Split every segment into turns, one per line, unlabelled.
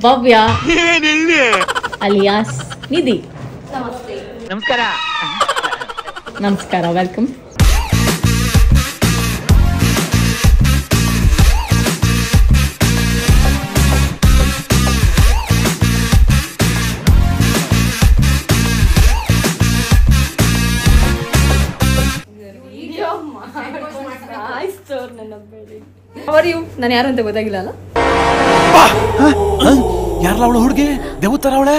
ಭವ್ಯ alias ನಿಧಿ.
ನಮಸ್ಕಾರ.
ನಮಸ್ಕಾರ, welcome.
ನಾನು ಯಾರು ಅಂತ ಗೊತ್ತಾಗಿಲ್ಲ ಅಲ್ಲ.
ಯಾರಲ್ಲ ಅವಳು ಹುಡುಗಿ ದೇವತರ ಅವಳೆ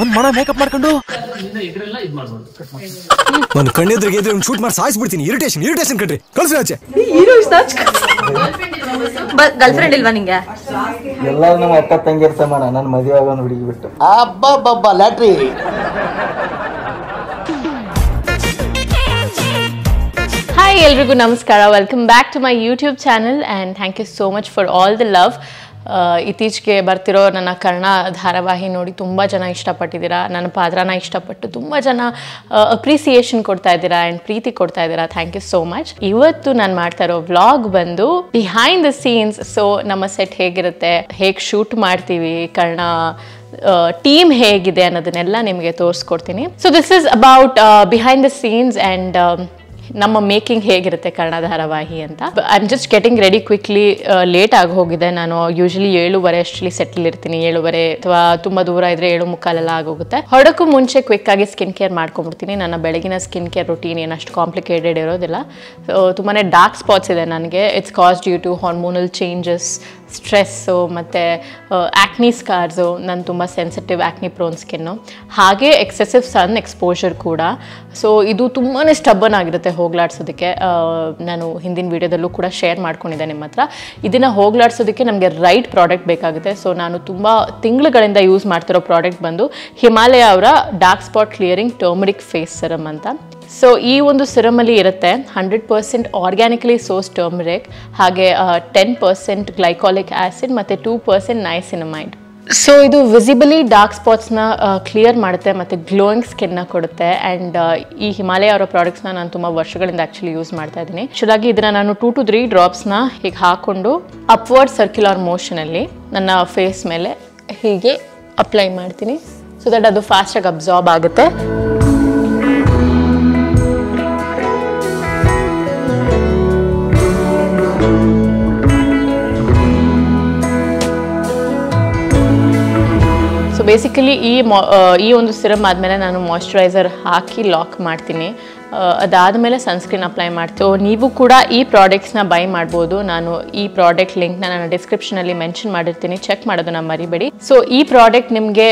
ಒಂದ್ ಮಣ ಮೇಕಪ್ ಮಾಡ್ಕೊಂಡು
ಒಂದು ಕಣ್ಣೆದ್ರಿಗೆ ಇದ್ರೆ ಒಂದು ಶೂಟ್ ಮಾಡಿ ಸಾಯಿಸ್ಬಿಡ್ತೀನಿ. ಇರಿಟೇಷನ್ ಕಣ್ರಿ, ಕಳ್ಸಿ ಆಚೆ.
ಗರ್ಲ್ ಫ್ರೆಂಡ್ ಇಲ್ವಾ ನಿಂಗೆ?
ಎಲ್ಲಾರು ನಮ್ಮ ಅಕ್ಕ ತಂಗಿರ್ ಸಮಾನ. ನನ್ನ ಮದುವೆ ಆಗೋನ್ ಹುಡುಗಿ ಬಿಟ್ಟು ಅಬ್ಬಬ್ಬಬ್ಬ ಲ್ಯಾಟ್ರಿ.
ಹಾಯ್, ಎಲ್ರಿಗೂ ನಮಸ್ಕಾರ. Welcome back to my YouTube channel and thank you so much for all the love. ಇತ್ತೀಚೆಗೆ ಬರ್ತಿರೋ ನನ್ನ ಕನ್ನಡ ಧಾರಾವಾಹಿ ನೋಡಿ ತುಂಬ ಜನ ಇಷ್ಟಪಟ್ಟಿದ್ದೀರಾ. ನನ್ನ ಪಾತ್ರನ ಇಷ್ಟಪಟ್ಟು ತುಂಬ ಜನ ಅಪ್ರಿಸಿಯೇಷನ್ ಕೊಡ್ತಾ ಇದ್ದೀರಾ ಆ್ಯಂಡ್ ಪ್ರೀತಿ ಕೊಡ್ತಾ ಇದ್ದೀರಾ. Thank you so much. ಇವತ್ತು ನಾನು ಮಾಡ್ತಾ ಇರೋ ವ್ಲಾಗ್ ಬಂದು ಬಿಹೈಂಡ್ ದ ಸೀನ್ಸ್. ಸೊ ನಮ್ಮ ಸೆಟ್ ಹೇಗಿರುತ್ತೆ, ಹೇಗೆ ಶೂಟ್ ಮಾಡ್ತೀವಿ, ಕನ್ನಡ ಟೀಮ್ ಹೇಗಿದೆ ಅನ್ನೋದನ್ನೆಲ್ಲ ನಿಮಗೆ ತೋರಿಸ್ಕೊಡ್ತೀನಿ. So this is about behind the scenes and ನಮ್ಮ ಮೇಕಿಂಗ್ ಹೇಗಿರುತ್ತೆ ಕನ್ನಡ ಧಾರಾವಾಹಿ ಅಂತ. I am just getting ready quickly. Late ಆಗಿ ಹೋಗಿದೆ. ನಾನು ಯೂಶಲಿ 7:30 ಅಷ್ಟರಲ್ಲಿ ಸೆಟ್ಲ್ ಇರ್ತೀನಿ. 7:30 ಅಥವಾ ತುಂಬ ದೂರ ಇದ್ರೆ 7:45 ಆಗೋಗುತ್ತೆ. ಹೊರಡಕ್ಕೂ ಮುಂಚೆ ಕ್ವಿಕ್ ಆಗಿ ಸ್ಕಿನ್ ಕೇರ್ ಮಾಡ್ಕೊಂಡ್ಬಿಡ್ತೀನಿ. ನನ್ನ ಬೆಳಗಿನ ಸ್ಕಿನ್ ಕೇರ್ ರೂಟೀನ್ ಏನಷ್ಟು ಕಾಂಪ್ಲಿಕೇಟೆಡ್ ಇರೋದಿಲ್ಲ. ತುಂಬಾ ಡಾರ್ಕ್ ಸ್ಪಾಟ್ಸ್ ಇದೆ ನನಗೆ. It's cause due to hormonal changes, stress ಮತ್ತು ಆ್ಯಕ್ನಿ ಸ್ಕಾರ್ಸು. ನಾನು ತುಂಬ ಸೆನ್ಸಿಟಿವ್ ಆ್ಯಕ್ನಿ ಪ್ರೋನ್ ಸ್ಕಿನ್ನು, ಹಾಗೆ ಎಕ್ಸೆಸಿವ್ ಸನ್ ಎಕ್ಸ್ಪೋಜರ್ ಕೂಡ. ಸೊ ಇದು ತುಂಬಾ ಸ್ಟಬ್ಬನ್ ಆಗಿರುತ್ತೆ ಹೋಗ್ಲಾಡ್ಸೋದಕ್ಕೆ. ನಾನು ಹಿಂದಿನ ವೀಡಿಯೋದಲ್ಲೂ ಕೂಡ ಶೇರ್ ಮಾಡ್ಕೊಂಡಿದ್ದೆ ನಿಮ್ಮ ಹತ್ರ. ಇದನ್ನು ಹೋಗ್ಲಾಡ್ಸೋದಕ್ಕೆ ನಮಗೆ ರೈಟ್ ಪ್ರಾಡಕ್ಟ್ ಬೇಕಾಗುತ್ತೆ. ಸೊ ನಾನು ತುಂಬ ತಿಂಗಳುಗಳಿಂದ ಯೂಸ್ ಮಾಡ್ತಿರೋ ಪ್ರಾಡಕ್ಟ್ ಬಂದು ಹಿಮಾಲಯ ಅವರ dark spot clearing turmeric face serum ಅಂತ. ಸೊ ಈ ಒಂದು ಸಿರಮಲ್ಲಿ ಇರುತ್ತೆ 100% ಆರ್ಗ್ಯಾನಿಕಲಿ ಸೋರ್ಸ್ ಟರ್ಮರಿಕ್, ಹಾಗೆ 10% ಗ್ಲೈಕಾಲಿಕ್ ಆ್ಯಸಿಡ್ ಮತ್ತು 2% ನೈಸಿನಮೈಡ್. ಸೊ ಇದು ವಿಸಿಬಲಿ ಡಾರ್ಕ್ ಸ್ಪಾಟ್ಸ್ನ ಕ್ಲಿಯರ್ ಮಾಡುತ್ತೆ ಮತ್ತು ಗ್ಲೋಯಿಂಗ್ ಸ್ಕಿನ್ನ ಕೊಡುತ್ತೆ. ಆ್ಯಂಡ್ ಈ ಹಿಮಾಲಯ ಅವರ ಪ್ರಾಡಕ್ಟ್ಸ್ನ ನಾನು ತುಂಬ ವರ್ಷಗಳಿಂದ ಆ್ಯಕ್ಚುಲಿ ಯೂಸ್ ಮಾಡ್ತಾ ಇದ್ದೀನಿ. ಆ್ಯಕ್ಚುಲಾಗಿ ಇದನ್ನು ನಾನು 2 to 3 ಡ್ರಾಪ್ಸ್ನ ಹೀಗೆ ಹಾಕ್ಕೊಂಡು ಅಪ್ವರ್ಡ್ ಸರ್ಕ್ಯುಲರ್ ಮೋಷನಲ್ಲಿ ನನ್ನ ಫೇಸ್ ಮೇಲೆ ಹೀಗೆ ಅಪ್ಲೈ ಮಾಡ್ತೀನಿ. ಸೊ ದಟ್ ಅದು ಫಾಸ್ಟಾಗಿ ಅಬ್ಸಾರ್ಬ್ ಆಗುತ್ತೆ. ಸೊ ಬೇಸಿಕಲಿ ಈ ಒಂದು ಸಿರಮ್ ಆದಮೇಲೆ ನಾನು ಮಾಯ್ಶ್ಚರೈಸರ್ ಹಾಕಿ ಲಾಕ್ ಮಾಡ್ತೀನಿ. ಅದಾದಮೇಲೆ ಸನ್ಸ್ಕ್ರೀನ್ ಅಪ್ಲೈ ಮಾಡ್ತೀವಿ. ನೀವು ಕೂಡ ಈ ಪ್ರಾಡಕ್ಟ್ಸ್ನ ಬೈ ಮಾಡ್ಬೋದು. ನಾನು ಈ ಪ್ರಾಡಕ್ಟ್ ಲಿಂಕ್ನ ನಾನು ಡಿಸ್ಕ್ರಿಪ್ಷನಲ್ಲಿ ಮೆನ್ಷನ್ ಮಾಡಿರ್ತೀನಿ, ಚೆಕ್ ಮಾಡೋದನ್ನ ಮರಿಬೇಡಿ. ಸೊ ಈ ಪ್ರಾಡಕ್ಟ್ ನಿಮಗೆ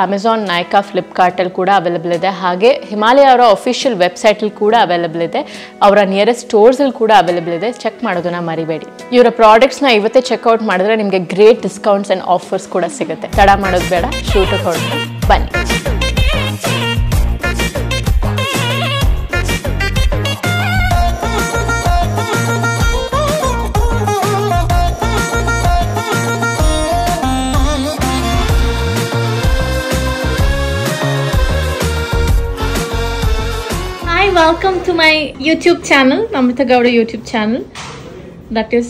ಅಮೆಝಾನ್, ನೈಕಾ, ಫ್ಲಿಪ್ಕಾರ್ಟಲ್ಲಿ ಕೂಡ ಅವೈಲೇಬಲ್ ಇದೆ. ಹಾಗೆ ಹಿಮಾಲಯ ಅವರ ಅಫಿಷಿಯಲ್ ವೆಬ್ಸೈಟಲ್ಲಿ ಕೂಡ ಅವೈಲೇಬಲ್ ಇದೆ. ಅವರ ನಿಯರೆಸ್ಟ್ ಸ್ಟೋರ್ಸಲ್ಲಿ ಕೂಡ ಅವೈಲೇಬಲ್ ಇದೆ. ಚೆಕ್ ಮಾಡೋದನ್ನ ಮರಿಬೇಡಿ. ಇವರ ಪ್ರಾಡಕ್ಟ್ಸ್ನ ಇವತ್ತೇ ಚೆಕ್ಔಟ್ ಮಾಡಿದ್ರೆ ನಿಮಗೆ ಗ್ರೇಟ್ ಡಿಸ್ಕೌಂಟ್ಸ್ ಆ್ಯಂಡ್ ಆಫರ್ಸ್ ಕೂಡ ಸಿಗುತ್ತೆ. ತಡ ಮಾಡೋದು ಬೇಡ, ಶೂಟಿಗೆ ಹೊರಟು ಬನ್ನಿ. Welcome to my YouTube channel, Namrata Gowda YouTube channel. That is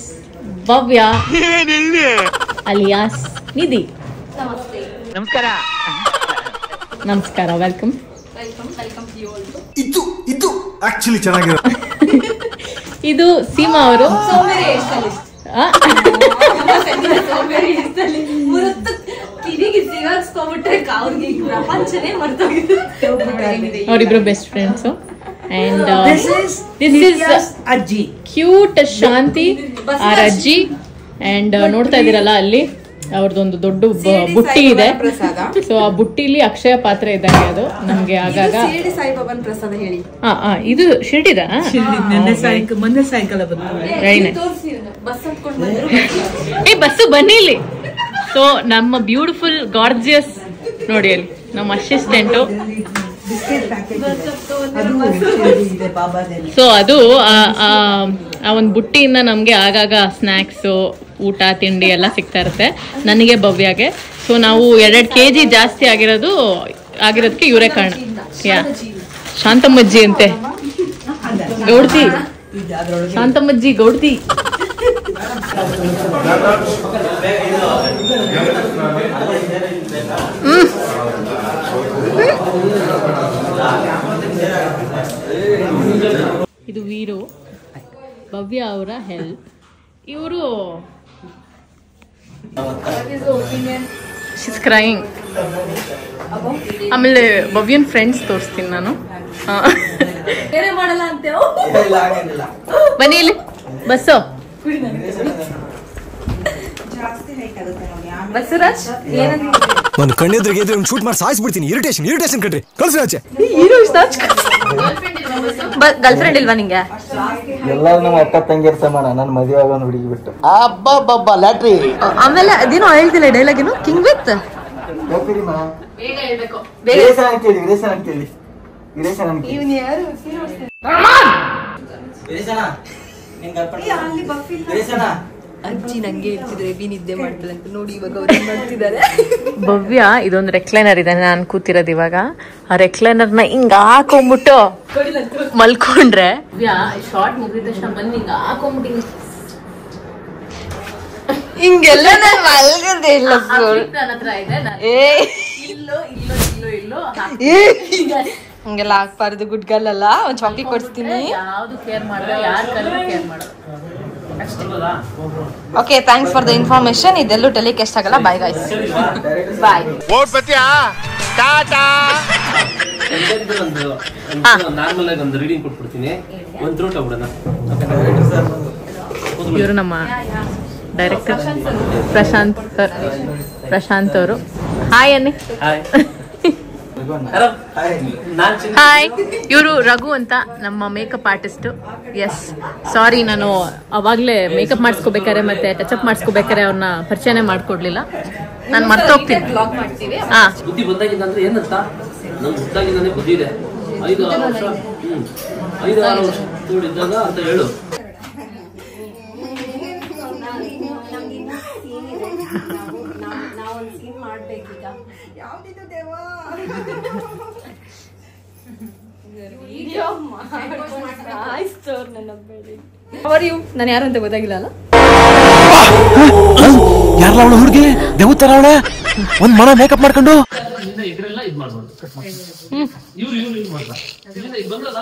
Bhavya alias Nidhi.
ನಮಸ್ತೆ.
ನಮಸ್ಕಾರ.
ನಮಸ್ಕಾರ, welcome.
Welcome to you also.
ಇದು ಆಕ್ಚುಲಿ ಚೆನ್ನಾಗಿದೆ.
ಇದು ಸೀಮಾ ಅವರು. ಅವರಿಬ್ರು best friends. And this is Ajji, cute Shanti, our Ajji. And ನೋಡ್ತಾ ಇದ್ದೀರಲ್ಲ ಅಲ್ಲಿ ಅವ್ರದ್ದೊಂದು ದೊಡ್ಡ ಬುಟ್ಟಿ ಇದೆ. ಸೊ ಆ ಬುಟ್ಟಿಲಿ ಅಕ್ಷಯ ಪಾತ್ರೆ ಇದ್ದಂಗೆ ಅದು ನಮ್ಗೆ ಆಗಾಗ.
ಶಿರಡಿ ಸಾಯಿಬಾಬಾನ ಪ್ರಸಾದ ಹೇಳಿ.
ಇದು ಶಿರಡಿದ
ಮೊನ್ನೆ ಸಾಯಂಕಾಲ
ಬಸ್ಸು ಬನ್ನಿ ಇಲ್ಲಿ. ಸೊ ನಮ್ಮ ಬ್ಯೂಟಿಫುಲ್ ಗಾರ್ಜಿಯಸ್ ನೋಡಿ ಅಲ್ಲಿ ನಮ್ಮ ಅಸಿಸ್ಟೆಂಟು. ಸೊ ಅದು ಆ ಒಂದು ಬುಟ್ಟಿಯಿಂದ ನಮಗೆ ಆಗಾಗ ಸ್ನ್ಯಾಕ್ಸು ಊಟ ತಿಂಡಿ ಎಲ್ಲ ಸಿಗ್ತಾ ಇರುತ್ತೆ ನನಗೆ ಭವ್ಯಾಗೆ. ಸೊ ನಾವು 2 kg ಜಾಸ್ತಿ ಆಗಿರೋದಕ್ಕೆ ಇವರೇ ಕಾರಣ. ಯಾ ಶಾಂತಮ್ಮಜ್ಜಿ ಅಂತೆ, ಗೌಡ್ತಿ ಶಾಂತಮ್ಮಜ್ಜಿ ಗೌಡ್ತಿ. ಇದು ವೀರು, ಭವ್ಯ ಅವರ ಹೆಲ್ಪ್. ಇವರು ಶಿಸ್ ಕ್ರೈಯಿಂಗ್. ಆಮೇಲೆ ಭವ್ಯನ್ ಫ್ರೆಂಡ್ಸ್ ತೋರಿಸ್ತೀನಿ ನಾನು. ಬನ್ನಿ ಇಲ್ಲಿ ಬಸ್ಸು.
ಬಸವರಾಜ್
ನಾನು ಕಣ್ಣೆದ್ರಿಗೆ ಎದುರು ಶೂಟ್ ಮಾಡಿ ಸಾಯಿಸ್ಬಿಡ್ತೀನಿ. ಇರಿಟೇಷನ್ ಕಣ್ರಿ, ಕಳ್ಸಿ ಆಚೆ.
ಗರ್ಲ್ ಫ್ರೆಂಡ್ ಇಲ್ವಾ ನಿಂಗೆ?
ಎಲ್ಲಾರು ನಮ್ಮ ಅಕ್ಕ ತಂಗಿಯರ್ ಸಮಾನ, ನನ್ನ ಮದುವೆ ಆಗೋ ಹುಡುಗಿ ಬಿಟ್ಟು. ಅಬ್ಬಬ್ಬಬ್ಬ ಲ್ಯಾಟ್ರಿ.
ಆಮೇಲೆ ಅದೇನೋ ಹೇಳ್ತಿಲ್ಲ ಡೈಲಾಗ್ ಏನು, ಕಿಂಗ್ ವಿತ್ ಅಜ್ಜಿ ನಂಗೆ ಹೇಳ್ತಿದ್ರೆ ಬಿ ನಿದ್ದೆ ಮಾಡ್ತಾಳೆ ಅಂತ. ನೋಡಿ ಇವಾಗ ಅವ್ರು ಮಾಡ್ತಿದ್ದಾರೆ.
ಭವ್ಯ ಇದೊಂದು ರೆಕ್ಲೈನರ್ ಇದೆ ನಾನು ಕೂತಿರೋದು ಇವಾಗ. ಆ ರೆಕ್ಲೈನರ್ನ ಹಿಂಗ ಹಾಕೊಂಡ್ಬಿಟ್ಟು ಮಲ್ಕೊಂಡ್ರೆ ಶಾರ್ಟ್ ಮುಗಿದ ತಕ್ಷಣ ಬಂದು ಹಿಂಗ ಹಾಕೊಂಡ್ಬಿಟ್ಟು
ಹಿಂಗೆಲ್ಲ ನಾನು ಮಲ್ಗದೆ ಇಲ್ಲ. ಹಂಗೆಲ್ಲ ಹಾಕ್ಬಾರ್ದು, ಗುಡ್ ಗರ್ಲ್ ಅಲ್ಲ. ಒಂದ್ ಚಾಕ್ಲೇಟ್ ಕೊಡ್ಸ್ತೀನಿ.
ಯಾವ್ದು ಕೇರ್ ಮಾಡೋದು, ಯಾರು ಕಲರ್ ಕೇರ್ ಮಾಡೋದು.
Okay, thanks for the information. ಇದೆಲ್ಲೂ ಟೆಲಿಕಾಸ್ಟ್ ಆಗಲ್ಲ. ಬಾಯ್ ಗೈಸ್, ಬಾಯ್.
ನಾರ್ಮಲ್ ಆಗಿ ಒಂದು ರೀಡಿಂಗ್ ಕೊಟ್ಬಿಡ್ತೀನಿ, ಒಂದು ಥ್ರೋಟ್ ಆಗ್ಬಿಡೋಣ.
ಇವರು ನಮ್ಮ ಡೈರೆಕ್ಟರ್ ಪ್ರಶಾಂತ್ ಅವರು. ಹಾಯ್ ಅನ್ನಿ. ಹಾಯ್, ಇವರು ರಘು ಅಂತ ನಮ್ಮ ಮೇಕಪ್ ಆರ್ಟಿಸ್ಟ್. ಎಸ್, ಸಾರಿ ನಾನು ಅವಾಗಲೇ ಮೇಕಪ್ ಮಾಡಿಸ್ಕೋಬೇಕಾರೆ ಮತ್ತೆ ಟಚ್ ಮಾಡಿಸ್ಕೋಬೇಕಾರೆ ಅವ್ರನ್ನ ಪರಿಚಯನೇ ಮಾಡ್ಕೊಡ್ಲಿಲ್ಲ. ನಾನು ಮರ್ತೋಗ್ತೀನಿ.
ಬುದ್ಧಿ ಬಂದಾಗಿಂದ ಅಂದ್ರೆ ಏನಂತ ನಮ್ಗೆ ಗೊತ್ತಾಗಿದ್ದಾನೆ ಬುದ್ಧಿ ಇದೆ. 5-6 ವರ್ಷ 5-6 ವರ್ಷ ಇದ್ದಾಗ ಅಂತ ಹೇಳು.
ನಾನು ಯಾರು ಅಂತ ಗೊತ್ತಾಗಿಲ್ಲ ಅಲ್ಲ.
ಯಾರಲ್ಲ ಅವಳು ಹುಡುಗಿ ದೇವತರ ಅವಳೆ, ಒಂದ್ ಮನ ಮೇಕಪ್ ಮಾಡ್ಕೊಂಡು
ಇದ್ರೆಲ್ಲ ಇದ್ ಮಾಡ್ಬೋದು. ಇವ್ರು ಇದ್ ಮಾಡ್ದ ಇಲ್ಲಿಂದ ಇದು ಬಂದ್ರಲ್ಲ,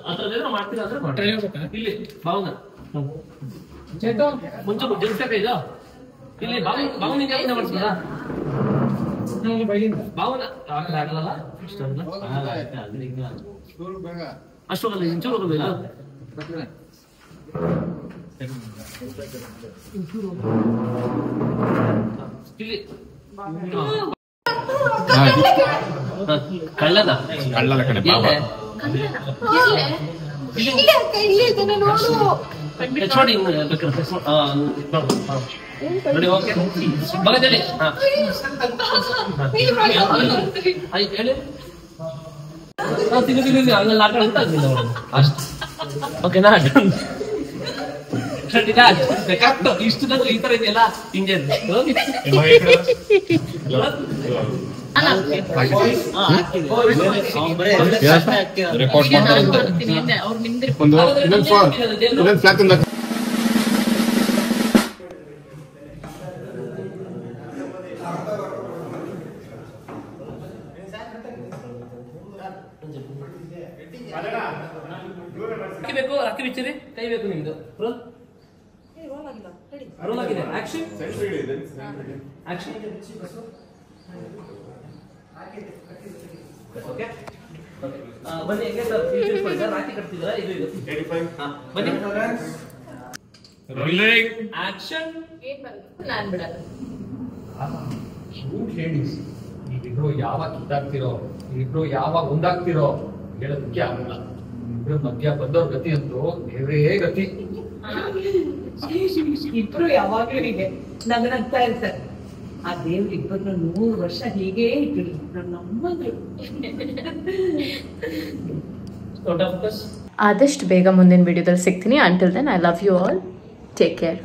ಅದ್ರದ್ದೇನೋ ಮಾಡ್ತೀರಾ ಅಂದ್ರೆ ಇಲ್ಲಿ ಭಾವನ ಮುಂಚೆ ಜಲ್ಸಕ ಇದ ಇಲ್ಲಿ ಭಾವನಿಂದ ಮಾಡ್ತೀರಾ? ಭಾವನ ಆ ಕಡೆ ಆಗಲ್ಲ ಅಷ್ಟೊಂದಲ್ಲ, ಇಂಚೂರು ಹೋಗೋದಿಲ್ಲ. ಇಲ್ಲಿ ಕಳ್ಳದ ಕಡೆ ನೋಡಿ. ಓಕೆ, ಬಗದಲ್ಲಿ ಹೇಳಿ ಹಂಗಲ್ಲ ಅಂತ ಅಷ್ಟು. ಓಕೆನಾ? ಕರೆಕ್ಟ್. ಇಷ್ಟು ಈ ತರ ಇದೆಯಲ್ಲ ಹಿಂಗೆ ಬೇಕು. ಅಕ್ಕಿ ಬಿಚ್ಚಿರಿ, ಕೈ ಬೇಕು ನಿಮ್ದು. ರೋಲ್ ಆಗಿದೆ. Action action. ಓಕೆ, ಬನ್ನಿ. ಹೆಂಗೆ ಸರ್ ರಾಖಿ ಕಟ್ತಿದ್ದೀರಾ? ಇದು 85. ಬನ್ನಿ. ಆಕ್ಷನ್.
ನಾನು ಬಿಡಲ್ಲ.
ಹೇಳಿ, ನೀವಿಬ್ರು ಯಾವಾಗ ಇದಾಗ್ತಿರೋ, ನೀವಿಬ್ರು ಯಾವಾಗ ಒಂದಾಗ್ತಿರೋ ಹೇಳೋದು ಮುಖ್ಯ ಆಗಲ್ಲ. ಇಬ್ರು ಮಧ್ಯ ಬಂದವ್ರ ಗತಿ ಅಂತೂ ದೇವರೇ ಗತಿ.
ಇಬ್ರು ಯಾವಾಗ್ಲೂ ಹೀಗೆ ನಗನಗ್ತಾ ಇರ್ತಾರೆ. ಆ ದೇವ್ರು ಇಬ್ಬರನ್ನ 100 ವರ್ಷ ಹೀಗೆ ಇಟ್ಟಿದ್ರು. ನಮ್ಮಂದ್ರು
ಆದಷ್ಟು ಬೇಗ ಮುಂದಿನ ವಿಡಿಯೋದಲ್ಲಿ ಸಿಗ್ತೀನಿ. Until then I love you all. Take care.